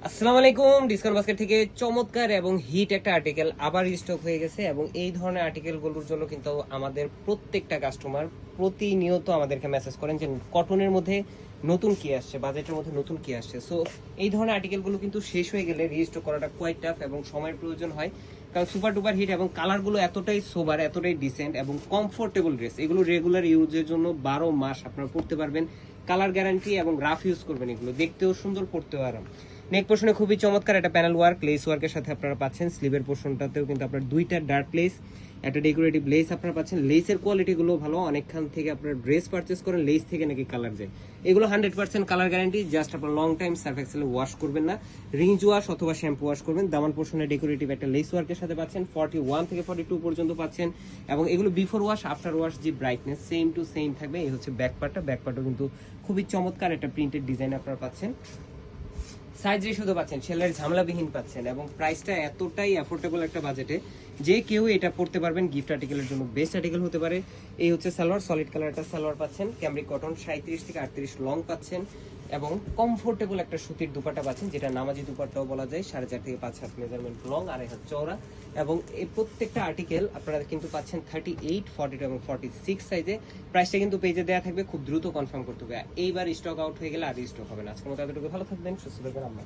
আসসালামু আলাইকুম। Discount basket থেকে চমৎকার এবং হিট একটা আর্টিকেল আবার স্টক হয়ে গেছে এবং এই ধরনের আর্টিকেলগুলোর জন্য কিন্তু আমাদের প্রত্যেকটা কাস্টমার প্রতিনিয়ত আমাদেরকে মেসেজ করেন যে কটনের মধ্যে নতুন কি আসছে, বাজেটের মধ্যে নতুন কি আসছে। সো এই ধরনের আর্টিকেলগুলো কিন্তু শেষ হয়ে গেলে রিস্টক করাটা কোয়াইট টাফ এবং সময়ের প্রয়োজন হয়, কারণ সুপার ডুপার হিট এবং কালারগুলো এতটাই সোবার, এতটাই ডিসেন্ট এবং কমফোর্টেবল ড্রেস। এগুলো রেগুলার ইউজের জন্য 12 মাস আপনারা পড়তে পারবেন। কালার গ্যারান্টি এবং রাফ ইউজ করবেন, এগুলো দেখতেও সুন্দর, পড়তেও আরাম। নেক পোর্শনে খুবই চমৎকার একটা প্যানেল ওয়ার্ক, লেস ওয়ার্কের সাথে আপনারা পাচ্ছেন। স্লিভের পোর্শনটাতেও কিন্তু আপনার দুইটা ডার্ক লেস, একটা ডেকোরেটিভ লেস আপনারা পাচ্ছেন। লেসের কোয়ালিটিগুলো ভালো, অনেকখান থেকে আপনারা ড্রেস পারচেস করেন লেস থেকে নাকি কালার যায়। এগুলো 100% কালার গ্যারান্টি, জাস্ট আপনার লং টাইম সার্ফ এক্সেলে ওয়াশ করবেন না, রিঞ্জ ওয়াশ অথবা শ্যাম্পু ওয়াশ করবেন। দামান পোর্শনে ডেকোরেটিভ একটা লেস ওয়ার্কের সাথে পাচ্ছেন, 41 থেকে 42 পর্যন্ত পাচ্ছেন। এবং এগুলো বিফোর ওয়াশ আফটার ওয়াশ যে ব্রাইটনেস সেম টু সেম থাকবে। এই হচ্ছে ব্যাক পার্টটা, ব্যাক পার্টও কিন্তু খুবই চমৎকার একটা প্রিন্টেড ডিজাইন আপনারা পাচ্ছেন। সাইজ রেশিও পাচ্ছেন, ছেলের ঝামেলাবিহীন পাচ্ছেন এবং প্রাইসটা এতটাই অ্যাফোর্ডেবল একটা বাজেটে যে কেউ এটা পড়তে পারবেন। গিফট আর্টিকেলের জন্য বেস্ট আর্টিকেল হতে পারে। এই হচ্ছে সালোয়ার, সলিড কালার একটা সালোয়ার পাচ্ছেন, ক্যামব্রিক কটন 37 থেকে 38 লং পাচ্ছেন এবং কমফোর্টেবল একটা সুতির দুপাট্টা পাচ্ছেন, যেটা নামাজি দুপাট্টাও বলা যায়। 4.5 থেকে 5 হাত মেজারমেন্ট লং, 2.5 হাত চওড়া। এবং এই প্রত্যেকটা আর্টিকেল আপনারা কিন্তু পাচ্ছেন 38, 42 এবং 46 সাইজে। প্রাইসটা কিন্তু পেজে দেওয়া থাকবে, খুব দ্রুত কনফার্ম করতে হবে। এইবার স্টক আউট হয়ে গেলে আর স্টক হবে না। আজকের মতো এতটুকু, ভালো থাকবেন, সুস্থ থাকবেন। আমরা